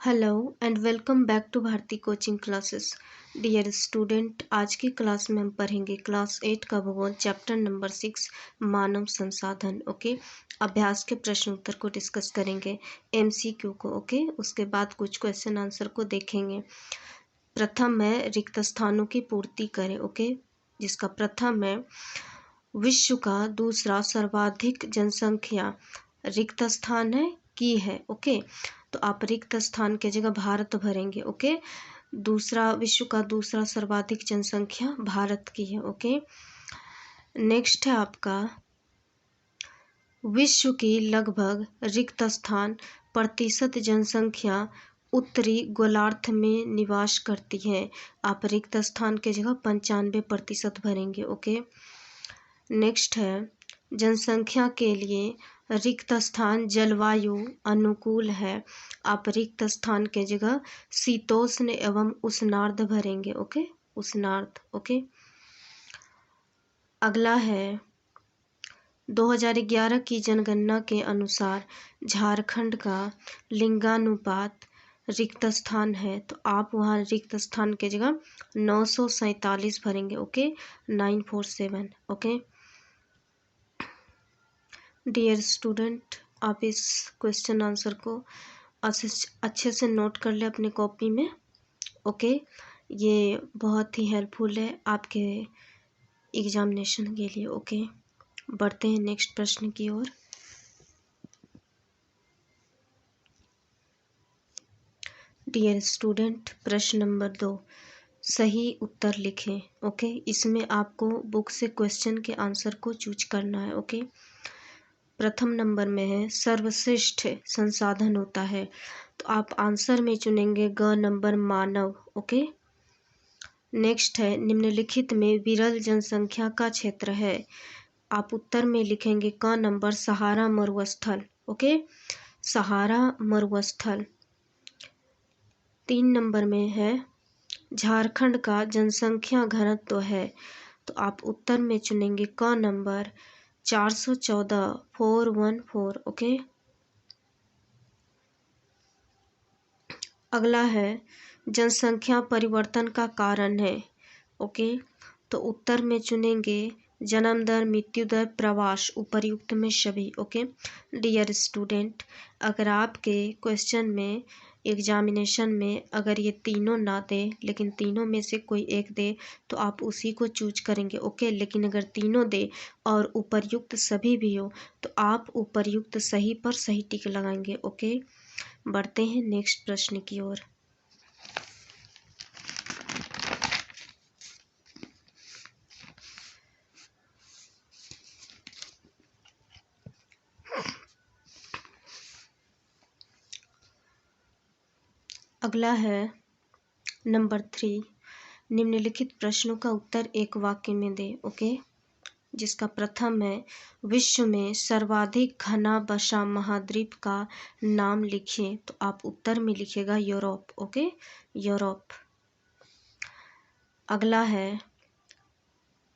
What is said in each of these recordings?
Hello and welcome back to Bharti coaching classes. Dear student, आज की class में हम पढ़ेंगे क्लास 8 का भूगोल चैप्टर नंबर 6 मानव संसाधन। ओके, अभ्यास के प्रश्न उत्तर को डिस्कस करेंगे, एमसीक्यू को। ओके, उसके बाद कुछ क्वेश्चन आंसर को देखेंगे। प्रथम है रिक्त स्थानों की पूर्ति करें। ओके, जिसका प्रथम है विश्व का दूसरा सर्वाधिक जनसंख्या रिक्त स्थान है। ओके, तो आप रिक्त स्थान के जगह भारत भरेंगे। ओके, दूसरा विश्व का दूसरा सर्वाधिक जनसंख्या भारत की है। ओके, नेक्स्ट है आपका विश्व की लगभग रिक्त स्थान प्रतिशत जनसंख्या उत्तरी गोलार्ध में निवास करती है। आप रिक्त स्थान के जगह 95% भरेंगे। ओके, नेक्स्ट है जनसंख्या के लिए रिक्त स्थान जलवायु अनुकूल है। आप रिक्त स्थान के जगह शीतोष्ण एवं उष्णार्ध भरेंगे। ओके, उष्णार्ध। ओके, अगला है 2011 की जनगणना के अनुसार झारखंड का लिंगानुपात रिक्त स्थान है, तो आप वहाँ रिक्त स्थान के जगह 947 भरेंगे। ओके, 947। ओके डियर स्टूडेंट, आप इस क्वेश्चन आंसर को अच्छे से नोट कर ले अपने कॉपी में। ओके, ये बहुत ही हेल्पफुल है आपके एग्जामिनेशन के लिए। ओके, बढ़ते हैं नेक्स्ट प्रश्न की ओर। डियर स्टूडेंट, प्रश्न नंबर 2, सही उत्तर लिखें। ओके, इसमें आपको बुक से क्वेश्चन के आंसर को चूज करना है। ओके, प्रथम नंबर में है सर्वश्रेष्ठ संसाधन होता है, तो आप आंसर में चुनेंगे ग नंबर मानव। ओके, नेक्स्ट है निम्नलिखित में विरल जनसंख्या का क्षेत्र है। आप उत्तर में लिखेंगे क नंबर सहारा मरुस्थल। ओके, सहारा मरुस्थल। 3 नंबर में है झारखंड का जनसंख्या घनत्व है, तो आप उत्तर में चुनेंगे क नंबर 414 414। ओके, अगला है जनसंख्या परिवर्तन का कारण है। ओके, तो उत्तर में चुनेंगे जन्म दर, मृत्यु दर, प्रवास, उपर्युक्त में सभी। ओके डियर स्टूडेंट, अगर आपके क्वेश्चन में एग्जामिनेशन में अगर ये तीनों ना दे लेकिन तीनों में से कोई एक दे तो आप उसी को चूज करेंगे। ओके, लेकिन अगर तीनों दे और उपर्युक्त सभी भी हो तो आप उपर्युक्त सही पर सही टिक लगाएंगे। ओके, बढ़ते हैं नेक्स्ट प्रश्न की ओर। अगला है नंबर 3, निम्नलिखित प्रश्नों का उत्तर एक वाक्य में दे। ओके, जिसका प्रथम है विश्व में सर्वाधिक घना बसा महाद्वीप का नाम लिखिए, तो आप उत्तर में लिखिएगा यूरोप। Okay, Europe. अगला है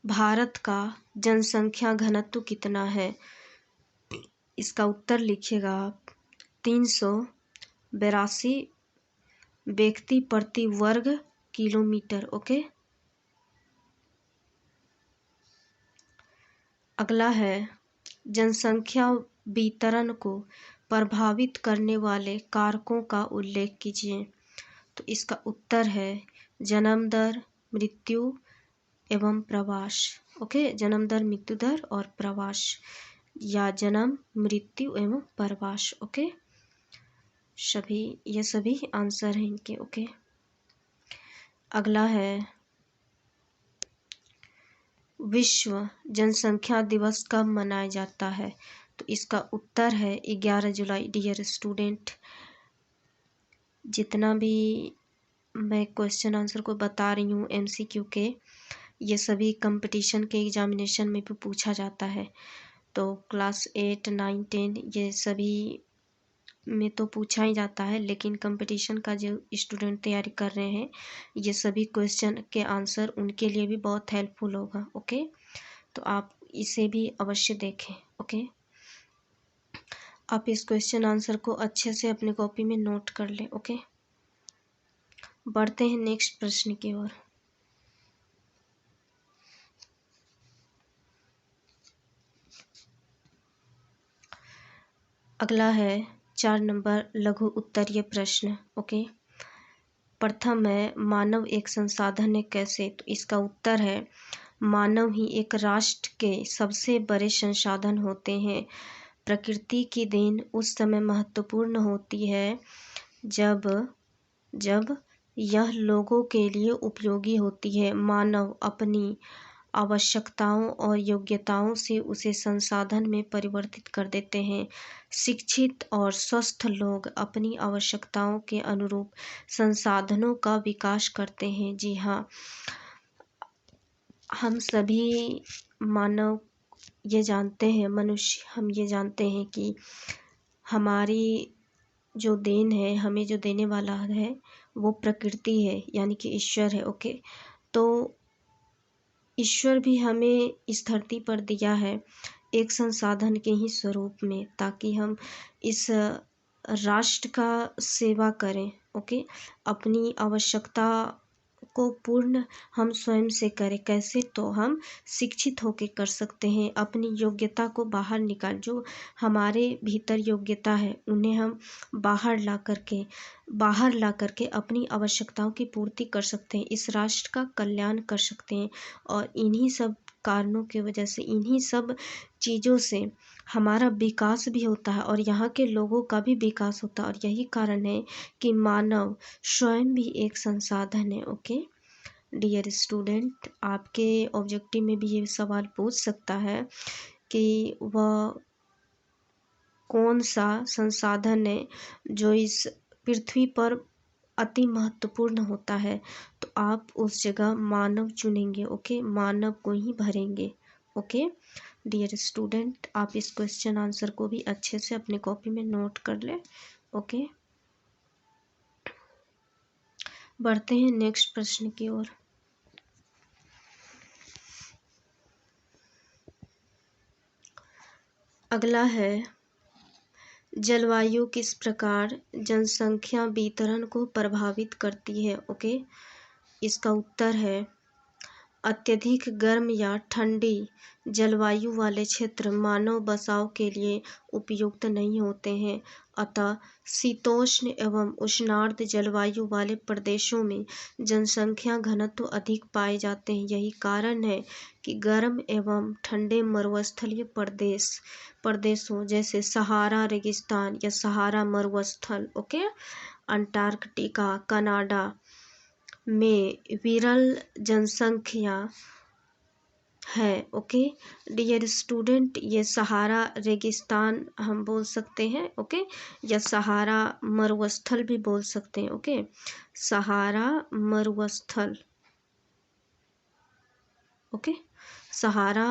भारत का जनसंख्या घनत्व कितना है, इसका उत्तर लिखिएगा आप 382 व्यक्ति प्रति वर्ग किलोमीटर। ओके, अगला है जनसंख्या वितरण को प्रभावित करने वाले कारकों का उल्लेख कीजिए, तो इसका उत्तर है जन्म दर, मृत्यु एवं प्रवास। ओके, जन्म दर, मृत्यु दर और प्रवास, या जन्म, मृत्यु एवं प्रवास। ओके, ये सभी आंसर हैं इनके। ओके, अगला है विश्व जनसंख्या दिवस कब मनाया जाता है, तो इसका उत्तर है 11 जुलाई। डियर स्टूडेंट, जितना भी मैं क्वेश्चन आंसर को बता रही हूँ एमसीक्यू के, ये सभी कंपटीशन के एग्जामिनेशन में भी पूछा जाता है। तो क्लास 8 9 10 ये सभी में तो पूछा ही जाता है, लेकिन कंपटीशन का जो स्टूडेंट तैयारी कर रहे हैं ये सभी क्वेश्चन के आंसर उनके लिए भी बहुत हेल्पफुल होगा। ओके, तो आप इसे भी अवश्य देखें। ओके, आप इस क्वेश्चन आंसर को अच्छे से अपने कॉपी में नोट कर लें। ओके। बढ़ते हैं नेक्स्ट प्रश्न की ओर। अगला है 4 नंबर लघु उत्तरीय प्रश्न। ओके, प्रथम है मानव एक संसाधन है कैसे? तो इसका उत्तर है मानव ही एक राष्ट्र के सबसे बड़े संसाधन होते हैं। प्रकृति की देन उस समय महत्वपूर्ण होती है जब जब यह लोगों के लिए उपयोगी होती है। मानव अपनी आवश्यकताओं और योग्यताओं से उसे संसाधन में परिवर्तित कर देते हैं। शिक्षित और स्वस्थ लोग अपनी आवश्यकताओं के अनुरूप संसाधनों का विकास करते हैं। जी हाँ, हम सभी मानव ये जानते हैं, मनुष्य हम ये जानते हैं कि हमारी जो देन है, हमें जो देने वाला है वो प्रकृति है, यानी कि ईश्वर है। ओके, तो ईश्वर भी हमें इस धरती पर दिया है एक संसाधन के ही स्वरूप में, ताकि हम इस राष्ट्र का सेवा करें। ओके, अपनी आवश्यकता को पूर्ण हम स्वयं से करें। कैसे? तो हम शिक्षित होकर कर सकते हैं। अपनी योग्यता को बाहर निकाल, जो हमारे भीतर योग्यता है उन्हें हम बाहर ला करके अपनी आवश्यकताओं की पूर्ति कर सकते हैं, इस राष्ट्र का कल्याण कर सकते हैं। और इन्हीं सब कारणों की वजह से, इन्हीं सब चीज़ों से हमारा विकास भी होता है और यहाँ के लोगों का भी विकास होता है। और यही कारण है कि मानव स्वयं भी एक संसाधन है। ओके डियर स्टूडेंट, आपके ऑब्जेक्टिव में भी ये सवाल पूछ सकता है कि वह कौन सा संसाधन है जो इस पृथ्वी पर अति महत्वपूर्ण होता है, तो आप उस जगह मानव चुनेंगे। ओके, मानव को ही भरेंगे। ओके डियर स्टूडेंट, आप इस क्वेश्चन आंसर को भी अच्छे से अपने कॉपी में नोट कर लें। ओके, बढ़ते हैं नेक्स्ट प्रश्न की ओर। अगला है जलवायु किस प्रकार जनसंख्या वितरण को प्रभावित करती है? ओके, इसका उत्तर है अत्यधिक गर्म या ठंडी जलवायु वाले क्षेत्र मानव बसाव के लिए उपयुक्त नहीं होते हैं। अतः शीतोष्ण एवं उष्णार्द्र जलवायु वाले प्रदेशों में जनसंख्या घनत्व अधिक पाए जाते हैं। यही कारण है कि गर्म एवं ठंडे मरुस्थलीय प्रदेशों जैसे सहारा रेगिस्तान या सहारा मरुस्थल, ओके, अंटार्कटिका, कनाडा में विरल जनसंख्या है। ओके डियर स्टूडेंट, ये सहारा रेगिस्तान हम बोल सकते हैं। ओके, या सहारा मरुस्थल भी बोल सकते हैं। ओके, सहारा मरुस्थल, ओके, सहारा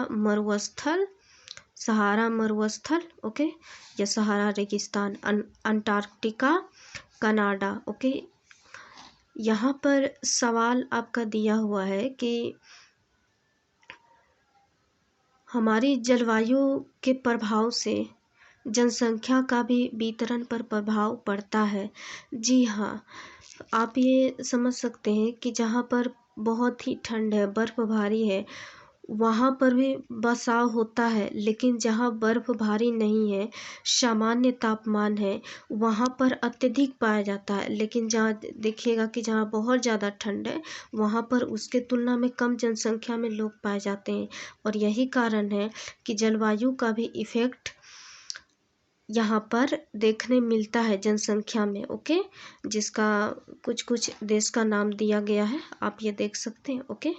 मरुस्थल, ओके, या सहारा रेगिस्तान, अंटार्कटिका, कनाडा। ओके, यहाँ पर सवाल आपका दिया हुआ है कि हमारी जलवायु के प्रभाव से जनसंख्या का भी वितरण पर प्रभाव पड़ता है। जी हाँ, आप ये समझ सकते हैं कि जहाँ पर बहुत ही ठंड है, बर्फ़ भारी है, वहाँ पर भी बसाव होता है। लेकिन जहाँ बर्फ़ भारी नहीं है, सामान्य तापमान है, वहाँ पर अत्यधिक पाया जाता है। लेकिन जहाँ देखिएगा कि जहाँ बहुत ज़्यादा ठंड है, वहाँ पर उसके तुलना में कम जनसंख्या में लोग पाए जाते हैं। और यही कारण है कि जलवायु का भी इफ़ेक्ट यहाँ पर देखने मिलता है जनसंख्या में। ओके, जिसका कुछ देश का नाम दिया गया है, आप ये देख सकते हैं। ओके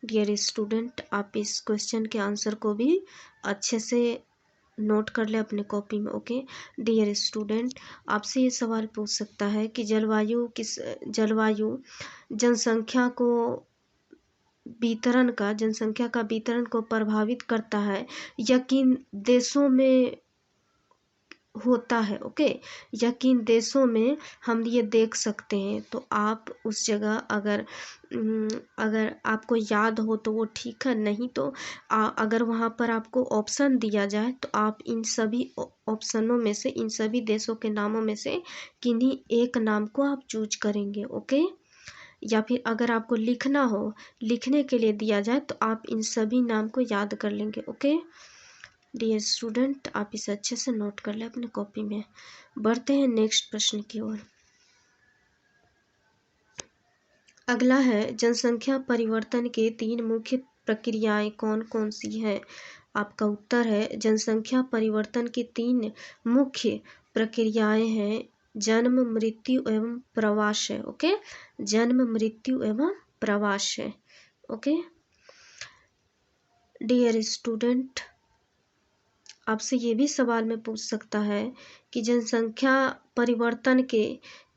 डियर स्टूडेंट, आप इस क्वेश्चन के आंसर को भी अच्छे से नोट कर ले अपने कॉपी में। ओके डियर स्टूडेंट, आपसे ये सवाल पूछ सकता है कि जलवायु जनसंख्या का वितरण को प्रभावित करता है या किन देशों में होता है। ओके, या किन देशों में हम ये देख सकते हैं। तो आप उस जगह अगर आपको याद हो तो वो ठीक है, नहीं तो अगर वहाँ पर आपको ऑप्शन दिया जाए तो आप इन सभी ऑप्शनों में से, इन सभी देशों के नामों में से किन्हीं एक नाम को आप चूज करेंगे। ओके या फिर अगर आपको लिखना हो, लिखने के लिए दिया जाए तो आप इन सभी नाम को याद कर लेंगे। ओके डियर स्टूडेंट, आप इसे अच्छे से नोट कर लें अपने कॉपी में। बढ़ते हैं नेक्स्ट प्रश्न की ओर। अगला है, जनसंख्या परिवर्तन के 3 मुख्य प्रक्रियाएं कौन कौन सी हैं? आपका उत्तर है, जनसंख्या परिवर्तन की 3 मुख्य प्रक्रियाएं हैं, जन्म, मृत्यु एवं प्रवास है। ओके, जन्म, मृत्यु एवं प्रवास है। ओके डियर स्टूडेंट, आपसे ये भी सवाल में पूछ सकता है कि जनसंख्या परिवर्तन के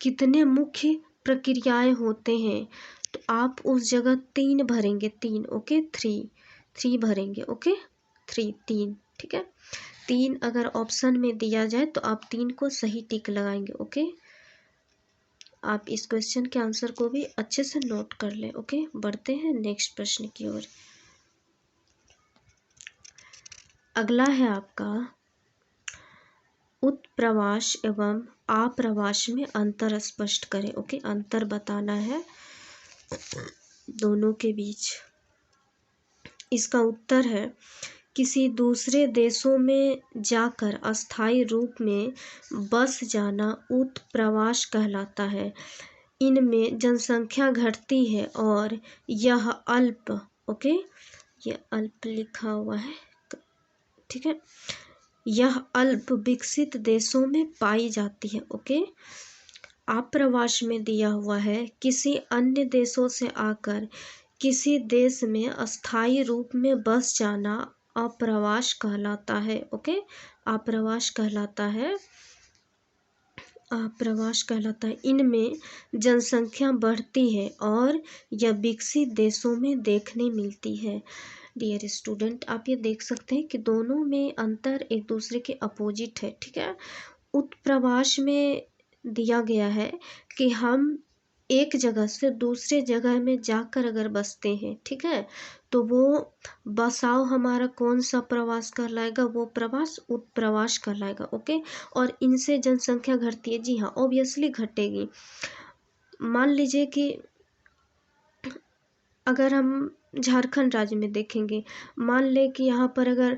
कितने मुख्य प्रक्रियाएं होते हैं, तो आप उस जगह 3 भरेंगे, 3। ओके, 3 भरेंगे। ओके 3, ठीक है। 3 अगर ऑप्शन में दिया जाए तो आप 3 को सही टिक लगाएंगे। ओके, आप इस क्वेश्चन के आंसर को भी अच्छे से नोट कर लें। ओके, बढ़ते हैं नेक्स्ट प्रश्न की ओर। अगला है आपका, उत्प्रवास एवं आप्रवास में अंतर स्पष्ट करें। ओके, अंतर बताना है दोनों के बीच। इसका उत्तर है, किसी दूसरे देशों में जाकर अस्थायी रूप में बस जाना उत्प्रवास कहलाता है। इनमें जनसंख्या घटती है और यह अल्प, ओके, ये अल्प लिखा हुआ है, ठीक है, यह अल्प विकसित देशों में पाई जाती है। ओके, आप्रवास में दिया हुआ है, किसी अन्य देशों से आकर किसी देश में अस्थायी रूप में बस जाना आप्रवास कहलाता है। ओके, आप्रवास कहलाता है, आप्रवास कहलाता है। इनमें जनसंख्या बढ़ती है और यह विकसित देशों में देखने मिलती है। डियर स्टूडेंट, आप ये देख सकते हैं कि दोनों में अंतर एक दूसरे के अपोजिट है। ठीक है, उत्प्रवास में दिया गया है कि हम एक जगह से दूसरे जगह में जाकर अगर बसते हैं, ठीक है, तो वो बसाव हमारा कौन सा प्रवास कहलाएगा? वो प्रवास उत्प्रवास कहलाएगा। ओके, और इनसे जनसंख्या घटती है, जी हाँ, ऑब्वियसली घटेगी। मान लीजिए कि अगर हम झारखंड राज्य में देखेंगे, मान लें कि यहाँ पर अगर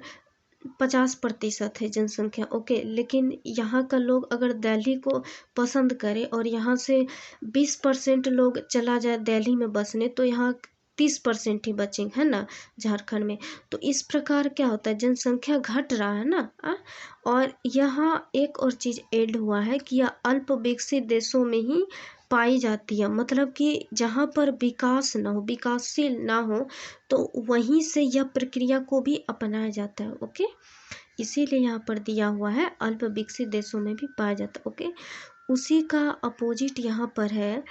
50% है जनसंख्या, ओके, लेकिन यहाँ का लोग अगर दिल्ली को पसंद करे और यहाँ से 20% लोग चला जाए दिल्ली में बसने, तो यहाँ 30% ही बचेंगे, है ना, झारखंड में। तो इस प्रकार क्या होता है, जनसंख्या घट रहा है ना। और यहाँ एक और चीज़ ऐड हुआ है कि यह अल्प विकसित देशों में ही पाई जाती है, मतलब कि जहाँ पर विकास ना हो, विकासशील ना हो, तो वहीं से यह प्रक्रिया को भी अपनाया जाता है। ओके, इसीलिए यहाँ पर दिया हुआ है अल्प विकसित देशों में भी पाया जाता है। ओके, उसी का अपोजिट यहाँ पर है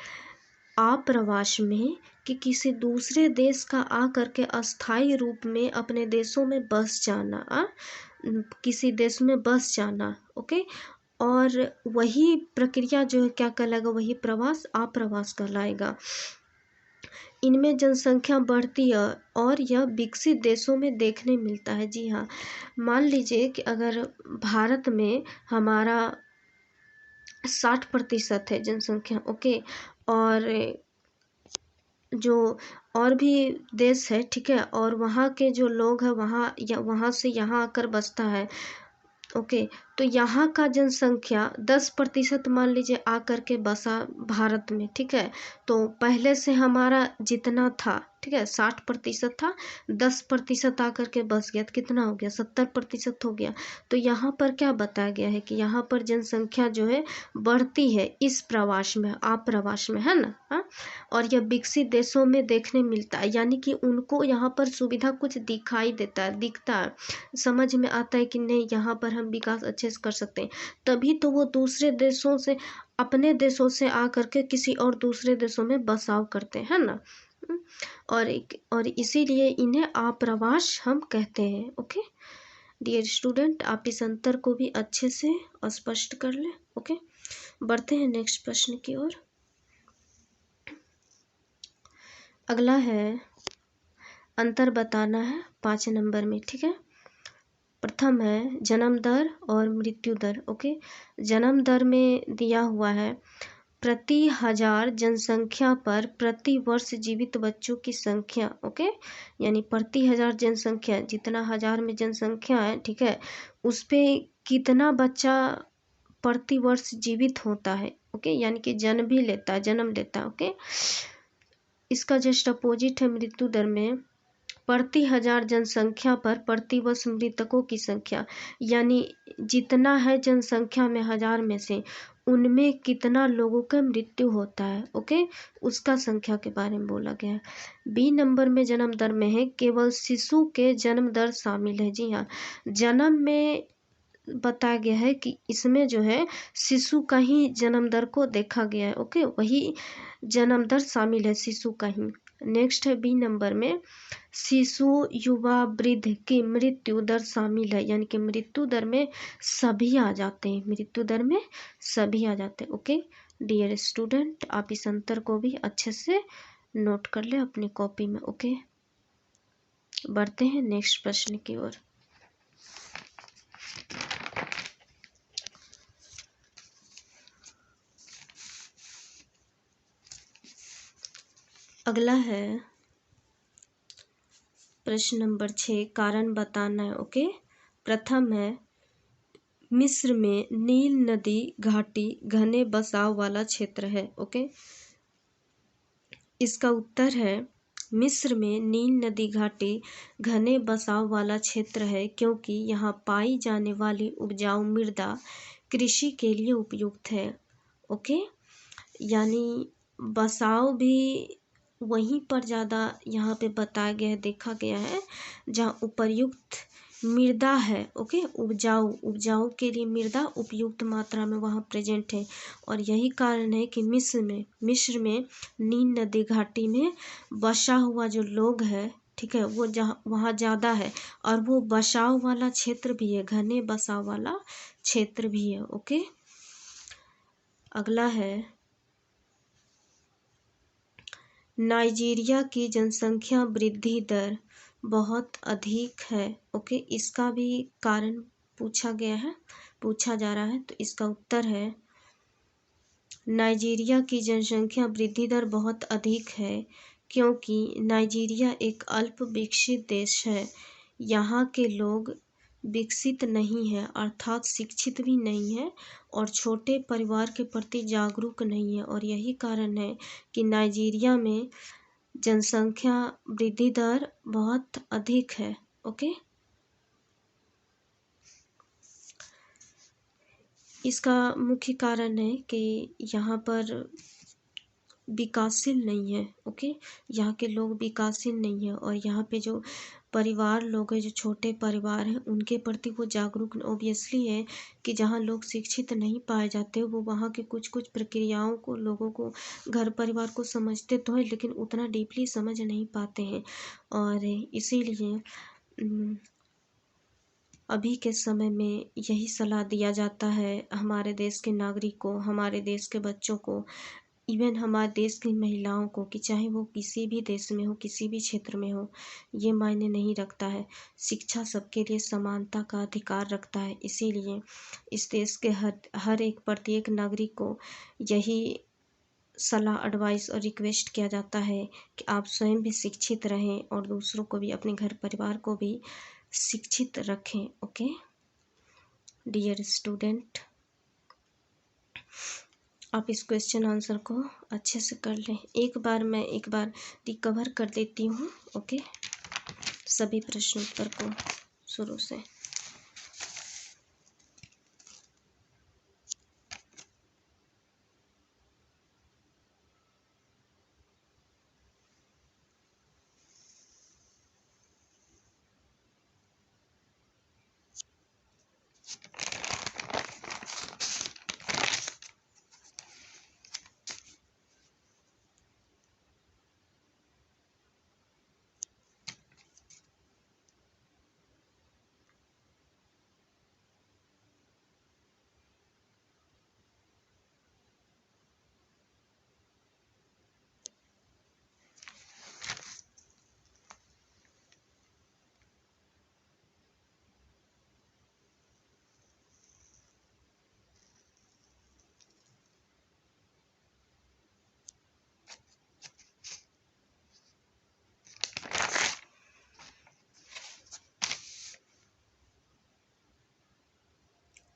आप्रवास में, कि किसी दूसरे देश का आ करके अस्थायी रूप में अपने देशों में बस जाना, किसी देश में बस जाना। ओके, और वही प्रक्रिया जो है क्या कहलाएगा, वही प्रवास आप्रवास कहलाएगा। इनमें जनसंख्या बढ़ती है और यह विकसित देशों में देखने मिलता है। जी हाँ, मान लीजिए कि अगर भारत में हमारा 60% है जनसंख्या, ओके, और जो और भी देश है, ठीक है, और वहाँ के जो लोग हैं वहाँ से यहाँ आकर बसता है, ओके, तो यहाँ का जनसंख्या 10% मान लीजिए आकर के बसा भारत में, ठीक है, तो पहले से हमारा जितना था, ठीक है, 60% था, 10% आकर के बस गया, तो कितना हो गया, 70% हो गया। तो यहाँ पर क्या बताया गया है कि यहाँ पर जनसंख्या जो है बढ़ती है इस प्रवास में, आप्रवास में, है ना। और यह विकसित देशों में देखने मिलता है, यानी कि उनको यहाँ पर सुविधा कुछ दिखाई देता है, दिखता है, समझ में आता है कि नहीं यहाँ पर हम विकास अच्छे से कर सकते हैं, तभी तो वो दूसरे देशों से, अपने देशों से आकर के किसी और दूसरे देशों में बसाव करते हैं, है ना। और इसीलिए इन्हें आप्रवास हम कहते हैं। ओके डियर स्टूडेंट, आप इस अंतर को भी अच्छे से स्पष्ट कर लें। ओके, बढ़ते हैं नेक्स्ट प्रश्न की ओर। अगला है, अंतर बताना है 5 नंबर में, ठीक है। प्रथम है जन्म दर और मृत्यु दर। ओके, जन्म दर में दिया हुआ है प्रति हजार जनसंख्या पर प्रति वर्ष जीवित बच्चों की संख्या, ओके, यानी प्रति हजार जनसंख्या, जितना हजार में जनसंख्या है, ठीक है, उस पे कितना बच्चा प्रति वर्ष जीवित होता है, ओके, यानी कि जन्म लेता है, ओके। इसका जस्ट अपोजिट है मृत्यु दर में, प्रति हजार जनसंख्या पर प्रति वर्ष मृतकों की संख्या, यानी जितना है जनसंख्या में हजार में से उनमें कितना लोगों का मृत्यु होता है, ओके, उसका संख्या के बारे में बोला गया है। बी नंबर में जन्म दर में है केवल शिशु के जन्म दर शामिल है। जी हाँ, जन्म में बताया गया है कि इसमें जो है शिशु का ही जन्म दर को देखा गया है, ओके, वही जन्म दर शामिल है शिशु का ही। नेक्स्ट है बी नंबर में शिशु युवा वृद्ध की मृत्यु दर शामिल है, यानी कि मृत्यु दर में सभी आ जाते हैं, मृत्यु दर में सभी आ जाते हैं, ओके। डियर स्टूडेंट, आप इस अंतर को भी अच्छे से नोट कर ले अपनी कॉपी में, ओके। बढ़ते हैं नेक्स्ट प्रश्न की ओर। अगला है प्रश्न नंबर 6, कारण बताना है, ओके। प्रथम है मिस्र में नील नदी घाटी घने बसाव वाला क्षेत्र है, ओके। इसका उत्तर है मिस्र में नील नदी घाटी घने बसाव वाला क्षेत्र है क्योंकि यहाँ पाई जाने वाली उपजाऊ मृदा कृषि के लिए उपयुक्त है, ओके। यानी बसाव भी वहीं पर ज़्यादा यहाँ पे बताया गया है, देखा गया है जहाँ उपयुक्त मृदा है, ओके, उपजाऊ के लिए मृदा उपयुक्त मात्रा में वहाँ प्रेजेंट है। और यही कारण है कि मिस्र में नील नदी घाटी में बसा हुआ जो लोग है, ठीक है, वो जहाँ वहाँ ज़्यादा है और वो बसाव वाला क्षेत्र भी है, घने बसाव वाला क्षेत्र भी है, ओके। अगला है नाइजीरिया की जनसंख्या वृद्धि दर बहुत अधिक है, ओके। इसका भी कारण पूछा जा रहा है, तो इसका उत्तर है नाइजीरिया की जनसंख्या वृद्धि दर बहुत अधिक है क्योंकि नाइजीरिया एक अल्प विकसित देश है। यहाँ के लोग विकसित नहीं है, अर्थात शिक्षित भी नहीं है और छोटे परिवार के प्रति जागरूक नहीं है, और यही कारण है कि नाइजीरिया में जनसंख्या वृद्धि दर बहुत अधिक है, ओके। इसका मुख्य कारण है कि यहाँ पर विकासशील नहीं है, ओके, यहाँ के लोग विकासशील नहीं है और यहाँ पे जो परिवार लोग हैं, जो छोटे परिवार हैं, उनके प्रति वो जागरूक ऑब्वियसली है कि जहाँ लोग शिक्षित नहीं पाए जाते वो वहाँ के कुछ कुछ प्रक्रियाओं को, लोगों को, घर परिवार को समझते तो है लेकिन उतना डीपली समझ नहीं पाते हैं। और इसीलिए अभी के समय में यही सलाह दिया जाता है हमारे देश के नागरिक को, हमारे देश के बच्चों को, इवन हमारे देश की महिलाओं को, कि चाहे वो किसी भी देश में हो, किसी भी क्षेत्र में हो, ये मायने नहीं रखता है, शिक्षा सबके लिए समानता का अधिकार रखता है। इसीलिए इस देश के हर एक प्रत्येक नागरिक को यही सलाह, एडवाइस और रिक्वेस्ट किया जाता है कि आप स्वयं भी शिक्षित रहें और दूसरों को भी, अपने घर परिवार को भी शिक्षित रखें, ओके। डियर स्टूडेंट, आप इस क्वेश्चन आंसर को अच्छे से कर लें। एक बार रिकवर कर देती हूँ, ओके, सभी प्रश्न उत्तर को शुरू से।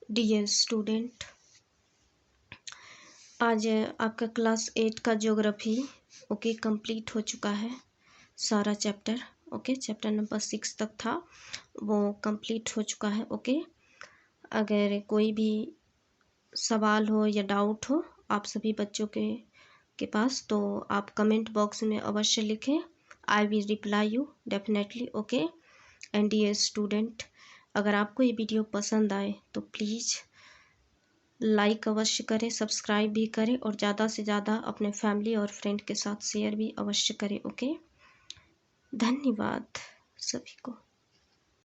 डियर स्टूडेंट, आज आपका क्लास 8 का ज्योग्राफी ओके कंप्लीट हो चुका है। सारा चैप्टर ओके, चैप्टर नंबर 6 तक था वो कंप्लीट हो चुका है। ओके, अगर कोई भी सवाल हो या डाउट हो आप सभी बच्चों के पास, तो आप कमेंट बॉक्स में अवश्य लिखें। I will reply you definitely. Okay, and dear student, अगर आपको ये वीडियो पसंद आए तो प्लीज़ लाइक अवश्य करें, सब्सक्राइब भी करें और ज़्यादा से ज़्यादा अपने फैमिली और फ्रेंड के साथ शेयर भी अवश्य करें। ओके, धन्यवाद सभी को।